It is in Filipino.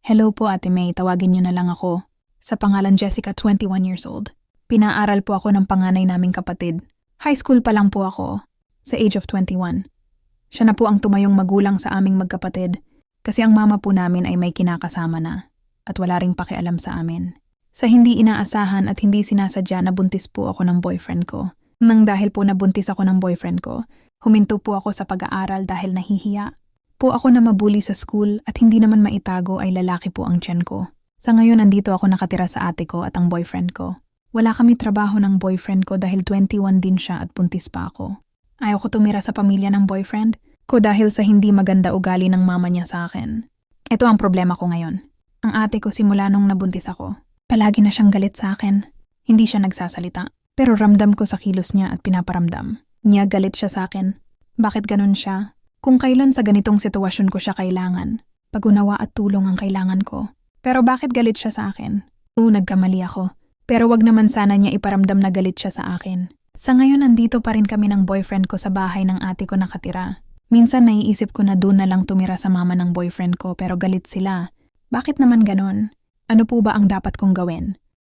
Hello po Ate May, tawagin niyo na lang ako. Sa pangalan Jessica, 21 years old. Pinaaral po ako ng panganay naming kapatid. High school pa lang po ako, sa age of 21. Siya na po ang tumayong magulang sa aming magkapatid kasi ang mama po namin ay may kinakasama na at wala ring pakialam sa amin. Sa hindi inaasahan at hindi sinasadya nabuntis po ako ng boyfriend ko. Nang dahil po nabuntis ako ng boyfriend ko, huminto po ako sa pag-aaral dahil nahihiya. Po ako na mabuli sa school at hindi naman maitago ay lalaki po ang tiyan ko. Sa ngayon nandito ako nakatira sa ate ko at ang boyfriend ko. Wala kami trabaho ng boyfriend ko dahil 21 din siya at buntis pa ako. Ayaw ko tumira sa pamilya ng boyfriend ko dahil sa hindi maganda ugali ng mama niya sa akin. Ito ang problema ko ngayon. Ang ate ko simula nung nabuntis ako, palagi na siyang galit sa akin. Hindi siya nagsasalita. Pero ramdam ko sa kilos niya at pinaparamdam. Niya galit siya sa akin. Bakit ganun siya? Kung kailan sa ganitong sitwasyon ko siya kailangan, pag-unawa at tulong ang kailangan ko. Pero bakit galit siya sa akin? Nagkamali ako. Pero wag naman sana niya iparamdam na galit siya sa akin. Sa ngayon nandito pa rin kami ng boyfriend ko sa bahay ng ate ko nakatira. Minsan naiisip ko na doon na lang tumira sa mama ng boyfriend ko pero galit sila. Bakit naman ganon? Ano po ba ang dapat kong gawin?